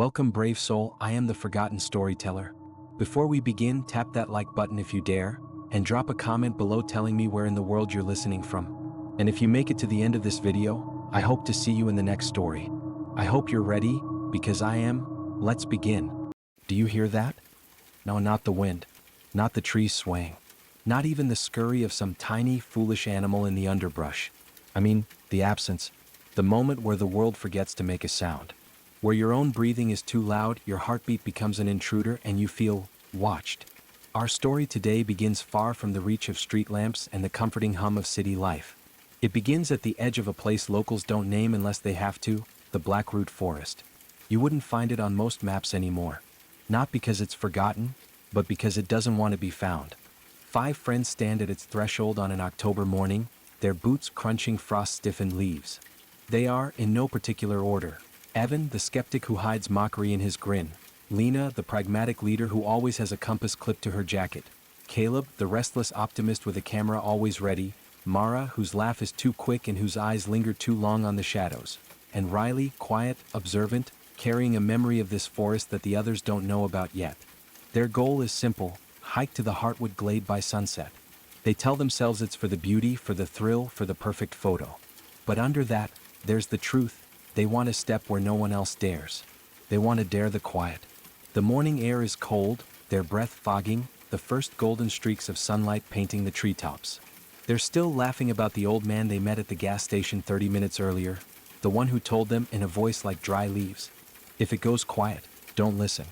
Welcome, brave soul, I am the forgotten storyteller. Before we begin, tap that like button if you dare, and drop a comment below telling me where in the world you're listening from. And if you make it to the end of this video, I hope to see you in the next story. I hope you're ready, because I am. Let's begin. Do you hear that? No, not the wind, not the trees swaying, not even the scurry of some tiny, foolish animal in the underbrush. I mean, the absence, the moment where the world forgets to make a sound. Where your own breathing is too loud, your heartbeat becomes an intruder, and you feel watched. Our story today begins far from the reach of street lamps and the comforting hum of city life. It begins at the edge of a place locals don't name unless they have to, the Blackroot Forest. You wouldn't find it on most maps anymore. Not because it's forgotten, but because it doesn't want to be found. 5 friends stand at its threshold on an October morning, their boots crunching frost-stiffened leaves. They are, in no particular order: Evan, the skeptic who hides mockery in his grin; Lena, the pragmatic leader who always has a compass clipped to her jacket; Caleb, the restless optimist with a camera always ready; Mara, whose laugh is too quick and whose eyes linger too long on the shadows; and Riley, quiet, observant, carrying a memory of this forest that the others don't know about yet. Their goal is simple: hike to the Heartwood Glade by sunset. They tell themselves it's for the beauty, for the thrill, for the perfect photo. But under that, there's the truth. They want to step where no one else dares. They want to dare the quiet. The morning air is cold, their breath fogging, the first golden streaks of sunlight painting the treetops. They're still laughing about the old man they met at the gas station 30 minutes earlier, the one who told them in a voice like dry leaves, "If it goes quiet, don't listen.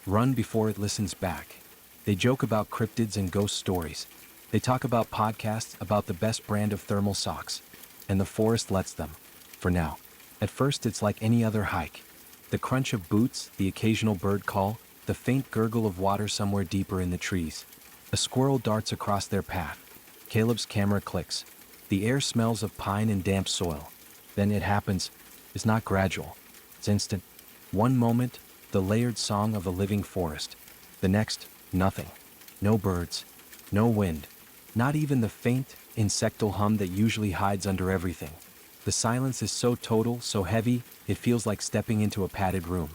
Run before it listens back." They joke about cryptids and ghost stories. They talk about podcasts, about the best brand of thermal socks. And the forest lets them, for now. At first it's like any other hike. The crunch of boots, the occasional bird call, the faint gurgle of water somewhere deeper in the trees. A squirrel darts across their path. Caleb's camera clicks. The air smells of pine and damp soil. Then it happens. It's not gradual. It's instant. One moment, the layered song of a living forest. The next, nothing. No birds. No wind. Not even the faint, insectal hum that usually hides under everything. The silence is so total, so heavy, it feels like stepping into a padded room.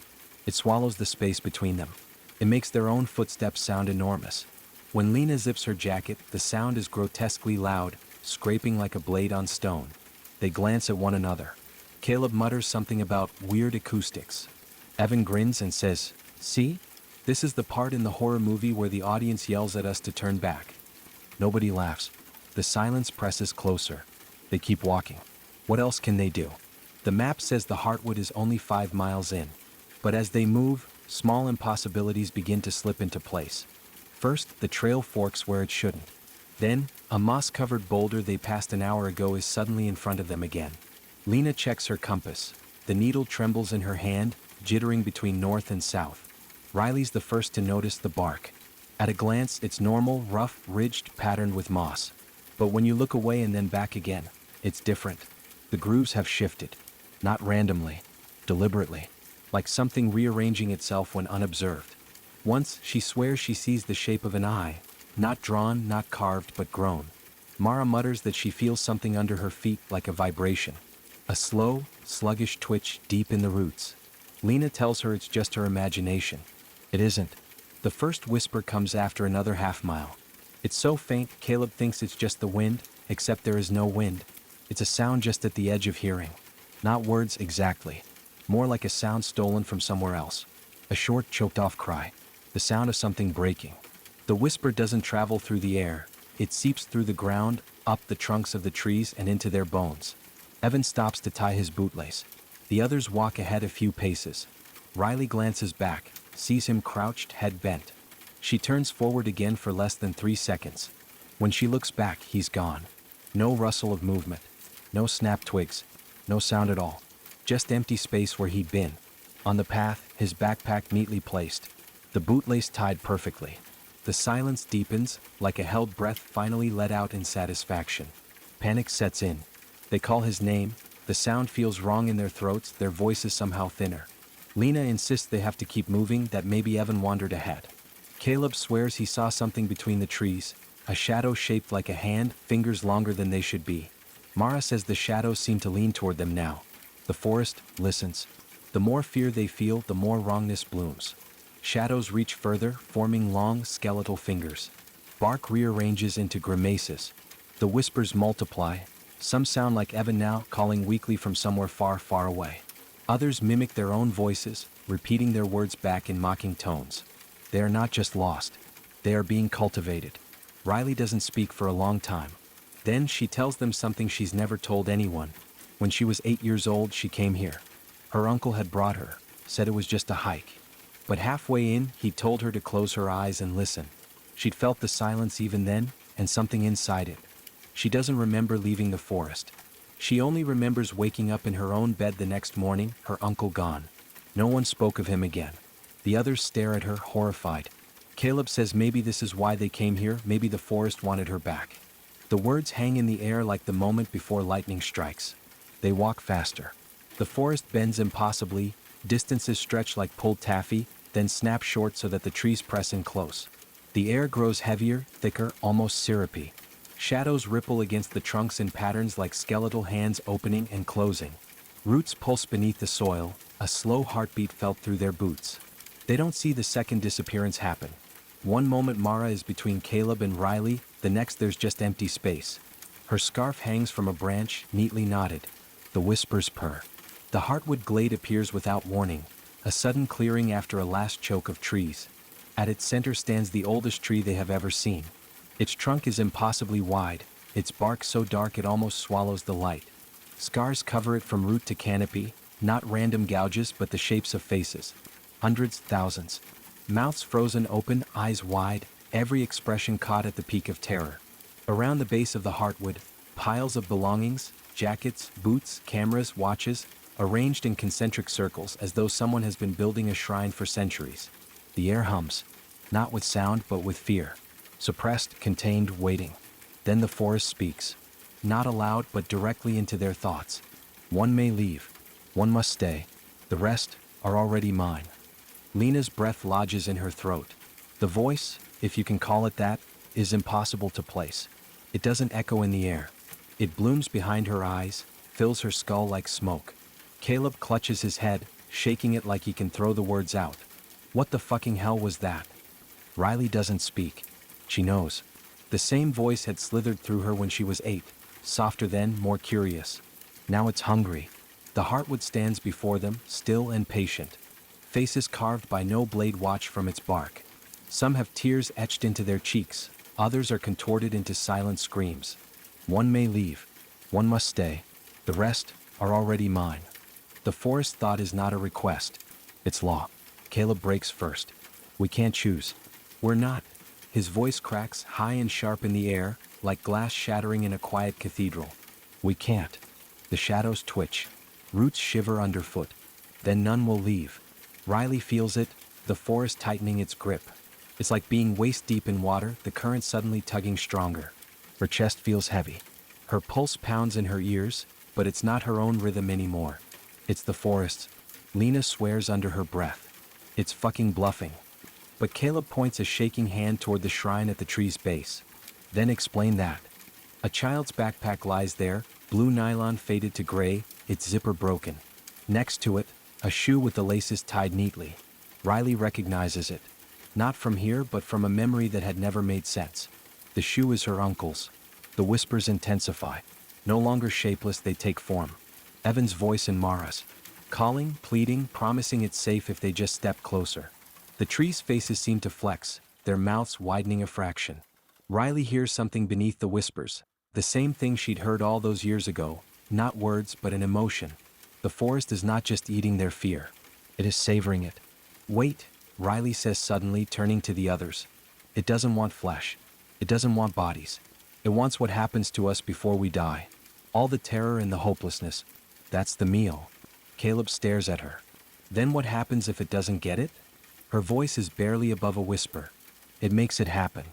It swallows the space between them. It makes their own footsteps sound enormous. When Lena zips her jacket, the sound is grotesquely loud, scraping like a blade on stone. They glance at one another. Caleb mutters something about weird acoustics. Evan grins and says, "See? This is the part in the horror movie where the audience yells at us to turn back." Nobody laughs. The silence presses closer. They keep walking. What else can they do? The map says the Heartwood is only 5 miles in. But as they move, small impossibilities begin to slip into place. First, the trail forks where it shouldn't. Then, a moss-covered boulder they passed an hour ago is suddenly in front of them again. Lena checks her compass. The needle trembles in her hand, jittering between north and south. Riley's the first to notice the bark. At a glance, it's normal, rough, ridged, patterned with moss. But when you look away and then back again, it's different. The grooves have shifted, not randomly, deliberately, like something rearranging itself when unobserved. Once, she swears she sees the shape of an eye, not drawn, not carved, but grown. Mara mutters that she feels something under her feet like a vibration, a slow, sluggish twitch deep in the roots. Lena tells her it's just her imagination. It isn't. The first whisper comes after another half-mile. It's so faint, Caleb thinks it's just the wind, except there is no wind. It's a sound just at the edge of hearing. Not words exactly. More like a sound stolen from somewhere else. A short, choked-off cry. The sound of something breaking. The whisper doesn't travel through the air. It seeps through the ground, up the trunks of the trees and into their bones. Evan stops to tie his bootlace. The others walk ahead a few paces. Riley glances back, sees him crouched, head bent. She turns forward again for less than 3 seconds. When she looks back, he's gone. No rustle of movement. No snapped twigs. No sound at all. Just empty space where he'd been. On the path, his backpack neatly placed. The bootlace tied perfectly. The silence deepens, like a held breath finally let out in satisfaction. Panic sets in. They call his name. The sound feels wrong in their throats, their voices somehow thinner. Lena insists they have to keep moving, that maybe Evan wandered ahead. Caleb swears he saw something between the trees, a shadow shaped like a hand, fingers longer than they should be. Mara says the shadows seem to lean toward them now. The forest listens. The more fear they feel, the more wrongness blooms. Shadows reach further, forming long, skeletal fingers. Bark rearranges into grimaces. The whispers multiply. Some sound like Evan now, calling weakly from somewhere far, far away. Others mimic their own voices, repeating their words back in mocking tones. They are not just lost. They are being cultivated. Riley doesn't speak for a long time. Then she tells them something she's never told anyone. When she was 8 years old, she came here. Her uncle had brought her, said it was just a hike. But halfway in, he told her to close her eyes and listen. She'd felt the silence even then, and something inside it. She doesn't remember leaving the forest. She only remembers waking up in her own bed the next morning, her uncle gone. No one spoke of him again. The others stare at her, horrified. Caleb says maybe this is why they came here, maybe the forest wanted her back. The words hang in the air like the moment before lightning strikes. They walk faster. The forest bends impossibly, distances stretch like pulled taffy, then snap short so that the trees press in close. The air grows heavier, thicker, almost syrupy. Shadows ripple against the trunks in patterns like skeletal hands opening and closing. Roots pulse beneath the soil, a slow heartbeat felt through their boots. They don't see the second disappearance happen. One moment Mara is between Caleb and Riley, the next there's just empty space. Her scarf hangs from a branch, neatly knotted. The whispers purr. The Heartwood Glade appears without warning, a sudden clearing after a last choke of trees. At its center stands the oldest tree they have ever seen. Its trunk is impossibly wide, its bark so dark it almost swallows the light. Scars cover it from root to canopy, not random gouges but the shapes of faces. Hundreds, thousands. Mouths frozen open, eyes wide, every expression caught at the peak of terror. Around the base of the Heartwood, piles of belongings, jackets, boots, cameras, watches, arranged in concentric circles as though someone has been building a shrine for centuries. The air hums, not with sound but with fear. Suppressed, contained, waiting. Then the forest speaks. Not aloud but directly into their thoughts. One may leave. One must stay. The rest are already mine. Lena's breath lodges in her throat. The voice, if you can call it that, is impossible to place. It doesn't echo in the air. It blooms behind her eyes, fills her skull like smoke. Caleb clutches his head, shaking it like he can throw the words out. What the fucking hell was that? Riley doesn't speak. She knows. The same voice had slithered through her when she was 8, softer then, more curious. Now it's hungry. The Heartwood stands before them, still and patient. Faces carved by no blade watch from its bark. Some have tears etched into their cheeks, others are contorted into silent screams. One may leave. One must stay. The rest are already mine. The forest thought is not a request. It's law. Caleb breaks first. We can't choose. We're not. His voice cracks high and sharp in the air, like glass shattering in a quiet cathedral. We can't. The shadows twitch. Roots shiver underfoot. Then none will leave. Riley feels it, the forest tightening its grip. It's like being waist deep in water, the current suddenly tugging stronger. Her chest feels heavy. Her pulse pounds in her ears, but it's not her own rhythm anymore. It's the forest's. Lena swears under her breath. It's fucking bluffing. But Caleb points a shaking hand toward the shrine at the tree's base. Then explain that. A child's backpack lies there, blue nylon faded to gray, its zipper broken. Next to it, a shoe with the laces tied neatly. Riley recognizes it. Not from here, but from a memory that had never made sense. The shoe is her uncle's. The whispers intensify. No longer shapeless, they take form. Evan's voice and Mara's. Calling, pleading, promising it's safe if they just step closer. The trees' faces seem to flex, their mouths widening a fraction. Riley hears something beneath the whispers. The same thing she'd heard all those years ago. Not words, but an emotion. The forest is not just eating their fear. It is savoring it. Wait, Riley says suddenly, turning to the others. It doesn't want flesh. It doesn't want bodies. It wants what happens to us before we die. All the terror and the hopelessness. That's the meal. Caleb stares at her. Then what happens if it doesn't get it? Her voice is barely above a whisper. It makes it happen.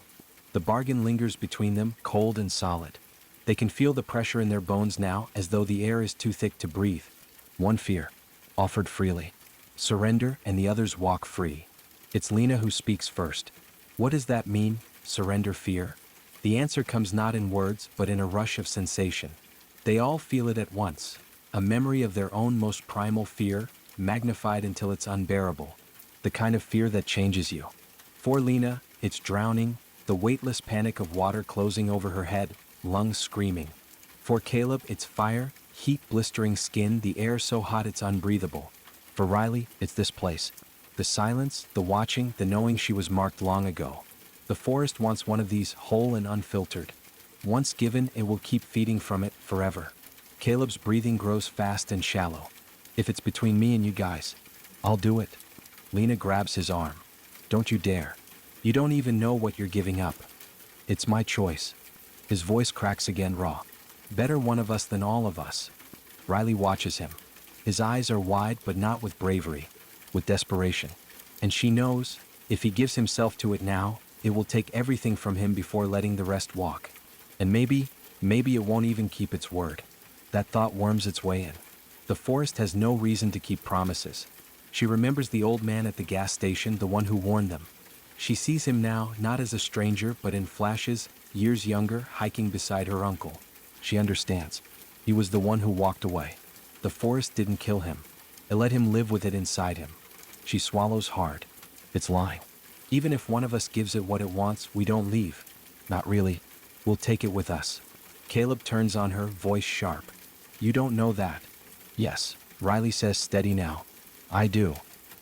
The bargain lingers between them, cold and solid. They can feel the pressure in their bones now, as though the air is too thick to breathe. One fear, offered freely. Surrender, and the others walk free. It's Lena who speaks first. What does that mean, surrender, fear? The answer comes not in words, but in a rush of sensation. They all feel it at once. A memory of their own most primal fear, magnified until it's unbearable. The kind of fear that changes you. For Lena, it's drowning, the weightless panic of water closing over her head, lungs screaming. For Caleb, it's fire, heat blistering skin, the air so hot it's unbreathable. For Riley, it's this place. The silence, the watching, the knowing she was marked long ago. The forest wants one of these, whole and unfiltered. Once given, it will keep feeding from it forever. Caleb's breathing grows fast and shallow. If it's between me and you guys, I'll do it. Lena grabs his arm. Don't you dare. You don't even know what you're giving up. It's my choice. His voice cracks again raw. Better one of us than all of us. Riley watches him. His eyes are wide but not with bravery, with desperation. And she knows, if he gives himself to it now, it will take everything from him before letting the rest walk. And maybe it won't even keep its word. That thought worms its way in. The forest has no reason to keep promises. She remembers the old man at the gas station, the one who warned them. She sees him now, not as a stranger, but in flashes, years younger, hiking beside her uncle. She understands. He was the one who walked away. The forest didn't kill him. It let him live with it inside him. She swallows hard. It's lying. Even if one of us gives it what it wants, we don't leave. Not really. We'll take it with us. Caleb turns on her, voice sharp. You don't know that. Yes, Riley says, steady now. I do.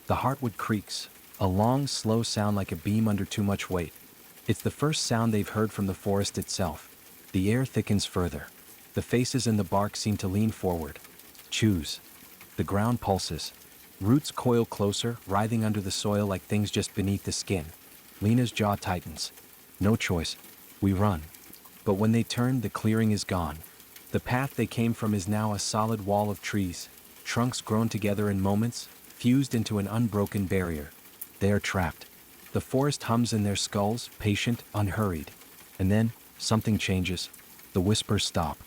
The heartwood creaks, a long, slow sound like a beam under too much weight. It's the first sound they've heard from the forest itself. The air thickens further. The faces in the bark seem to lean forward. Choose. The ground pulses. Roots coil closer, writhing under the soil like things just beneath the skin. Lena's jaw tightens. No choice. We run. But when they turn, the clearing is gone. The path they came from is now a solid wall of trees, trunks grown together in moments, fused into an unbroken barrier. They are trapped. The forest hums in their skulls, patient, unhurried. And then, something changes. The whispers stop.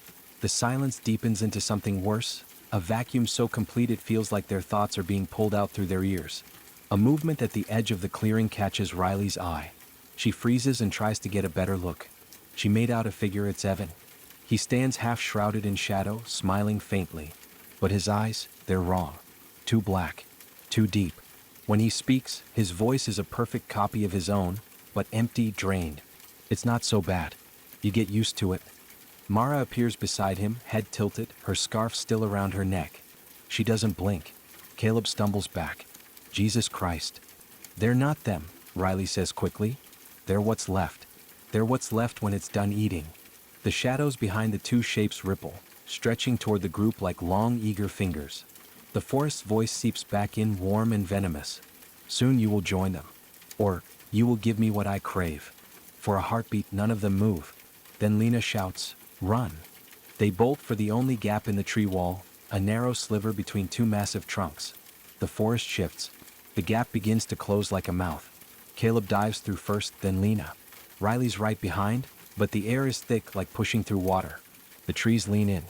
The silence deepens into something worse, a vacuum so complete it feels like their thoughts are being pulled out through their ears. A movement at the edge of the clearing catches Riley's eye. She freezes and tries to get a better look. She made out a figure. It's Evan. He stands half shrouded in shadow, smiling faintly. But his eyes, they're wrong. Too black. Too deep. When he speaks, his voice is a perfect copy of his own, but empty, drained. It's not so bad. You get used to it. Mara appears beside him, head tilted, her scarf still around her neck. She doesn't blink. Caleb stumbles back. Jesus Christ. They're not them, Riley says quickly. They're what's left. They're what's left when it's done eating. The shadows behind the two shapes ripple, stretching toward the group like long, eager fingers. The forest's voice seeps back in, warm and venomous. Soon you will join them. Or, you will give me what I crave. For a heartbeat, none of them move. Then Lena shouts, run. They bolt for the only gap in the tree wall, a narrow sliver between two massive trunks. The forest shifts. The gap begins to close like a mouth. Caleb dives through first, then Lena. Riley's right behind, but the air is thick like pushing through water. The trees lean in.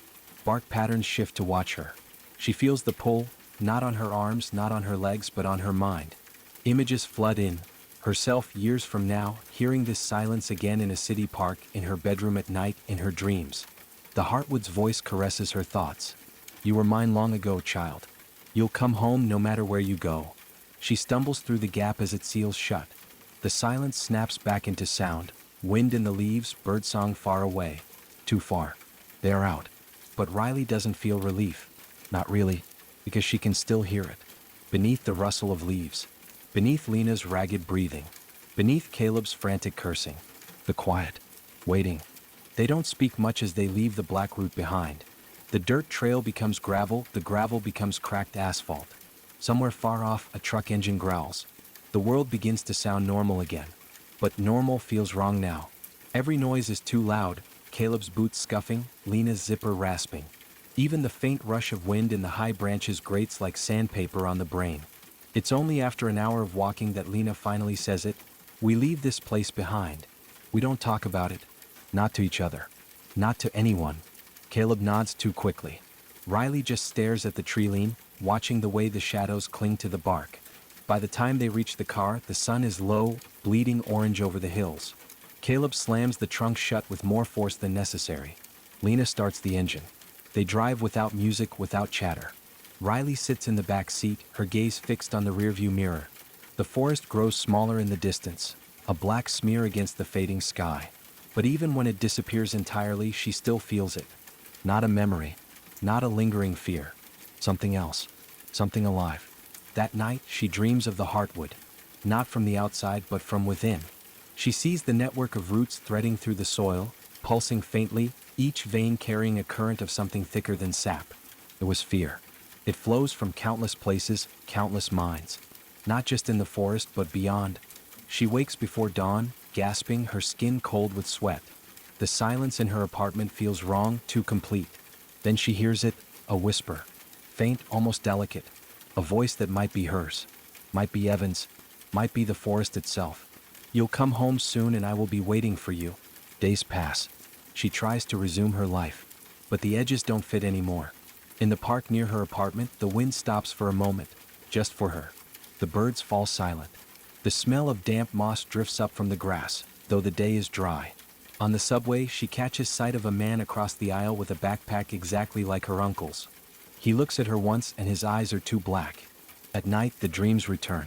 Bark patterns shift to watch her. She feels the pull, not on her arms, not on her legs, but on her mind. Images flood in. Herself years from now, hearing this silence again in a city park, in her bedroom at night, in her dreams. The Heartwood's voice caresses her thoughts. You were mine long ago, child. You'll come home no matter where you go. She stumbles through the gap as it seals shut. The silence snaps back into sound. Wind in the leaves, birdsong far away. Too far. They're out. But Riley doesn't feel relief. Not really, because she can still hear it. Beneath the rustle of leaves. Beneath Lena's ragged breathing. Beneath Caleb's frantic cursing. The quiet. Waiting. They don't speak much as they leave the Blackroot behind. The dirt trail becomes gravel, the gravel becomes cracked asphalt. Somewhere far off, a truck engine growls. The world begins to sound normal again. But normal feels wrong now. Every noise is too loud, Caleb's boots scuffing, Lena's zipper rasping. Even the faint rush of wind in the high branches grates like sandpaper on the brain. It's only after an hour of walking that Lena finally says it. We leave this place behind. We don't talk about it. Not to each other. Not to anyone. Caleb nods too quickly. Riley just stares at the tree lean, watching the way the shadows cling to the bark. By the time they reach the car, the sun is low, bleeding orange over the hills. Caleb slams the trunk shut with more force than necessary. Lena starts the engine. They drive without music, without chatter. Riley sits in the back seat, her gaze fixed on the rearview mirror. The forest grows smaller in the distance, a black smear against the fading sky. But even when it disappears entirely, she still feels it. Not a memory, not a lingering fear. Something else, something alive. That night, she dreams of the Heartwood. Not from the outside, but from within. She sees the network of roots threading through the soil, pulsing faintly, each vein carrying a current of something thicker than sap. It was fear. It flows from countless places, countless minds. Not just in the forest, but beyond. She wakes before dawn, gasping, her skin cold with sweat. The silence in her apartment feels wrong, too complete. Then she hears it, a whisper. Faint, almost delicate. A voice that might be hers. Might be Evan's. Might be the forest itself. You'll come home soon and I will be waiting for you. Days pass. She tries to resume her life. But the edges don't fit anymore. In the park near her apartment, the wind stops for a moment. Just for her. The birds fall silent. The smell of damp moss drifts up from the grass, though the day is dry. On the subway, she catches sight of a man across the aisle with a backpack exactly like her uncle's. He looks at her once and his eyes are too black. At night, the dreams return.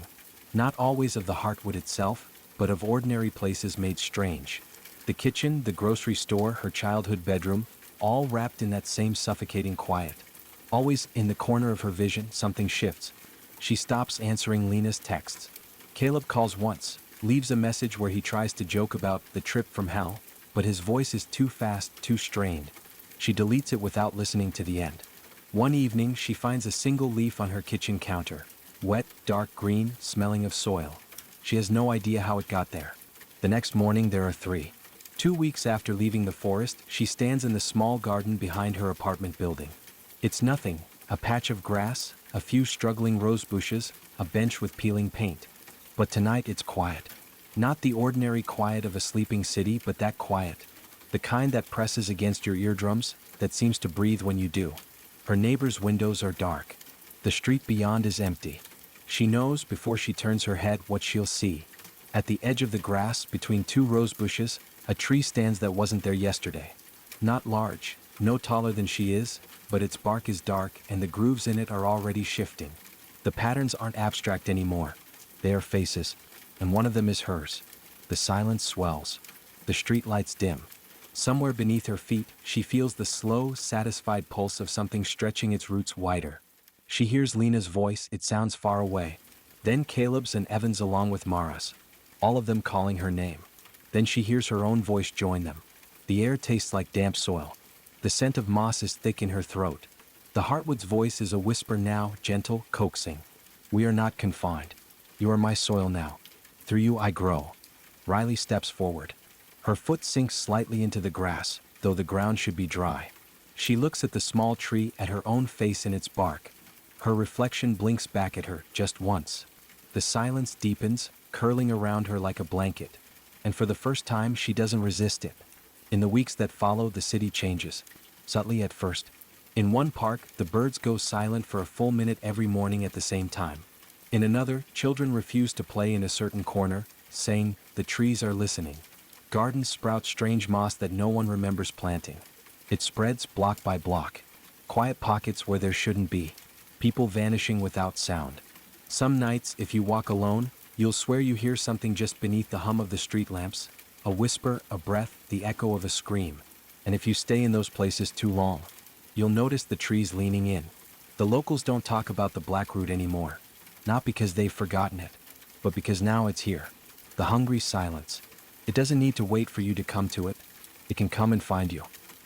Not always of the Heartwood itself, but of ordinary places made strange. The kitchen, the grocery store, her childhood bedroom, all wrapped in that same suffocating quiet. Always in the corner of her vision, something shifts. She stops answering Lena's texts. Caleb calls once, leaves a message where he tries to joke about the trip from hell, but his voice is too fast, too strained. She deletes it without listening to the end. One evening, she finds a single leaf on her kitchen counter. Wet, dark green, smelling of soil. She has no idea how it got there. The next morning, there are 3. 2 weeks after leaving the forest, she stands in the small garden behind her apartment building. It's nothing, a patch of grass, a few struggling rose bushes, a bench with peeling paint. But tonight it's quiet. Not the ordinary quiet of a sleeping city, but that quiet. The kind that presses against your eardrums, that seems to breathe when you do. Her neighbor's windows are dark. The street beyond is empty. She knows before she turns her head what she'll see. At the edge of the grass, between 2 rose bushes, a tree stands that wasn't there yesterday. Not large, no taller than she is, but its bark is dark and the grooves in it are already shifting. The patterns aren't abstract anymore. They are faces, and one of them is hers. The silence swells. The street lights dim. Somewhere beneath her feet, she feels the slow, satisfied pulse of something stretching its roots wider. She hears Lena's voice, it sounds far away. Then Caleb's and Evan's along with Mara's. All of them calling her name. Then she hears her own voice join them. The air tastes like damp soil. The scent of moss is thick in her throat. The Heartwood's voice is a whisper now, gentle, coaxing. We are not confined. You are my soil now. Through you I grow. Riley steps forward. Her foot sinks slightly into the grass, though the ground should be dry. She looks at the small tree, at her own face in its bark. Her reflection blinks back at her, just once. The silence deepens, curling around her like a blanket. And for the first time, she doesn't resist it. In the weeks that follow, the city changes. Subtly at first. In one park, the birds go silent for a full minute every morning at the same time. In another, children refuse to play in a certain corner, saying, the trees are listening. Gardens sprout strange moss that no one remembers planting. It spreads block by block. Quiet pockets where there shouldn't be. People vanishing without sound. Some nights, if you walk alone, you'll swear you hear something just beneath the hum of the street lamps. A whisper, a breath, the echo of a scream. And if you stay in those places too long, you'll notice the trees leaning in. The locals don't talk about the Blackroot anymore. Not because they've forgotten it, but because now it's here. The hungry silence. It doesn't need to wait for you to come to it. It can come and find you.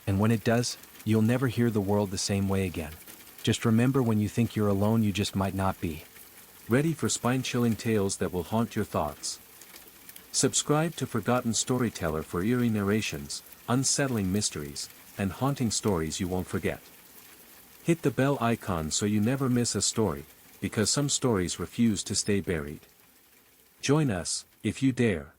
And when it does, you'll never hear the world the same way again. Just remember, when you think you're alone, you just might not be. Ready for spine-chilling tales that will haunt your thoughts? Subscribe to Forgotten Storyteller for eerie narrations, unsettling mysteries, and haunting stories you won't forget. Hit the bell icon so you never miss a story, because some stories refuse to stay buried. Join us, if you dare.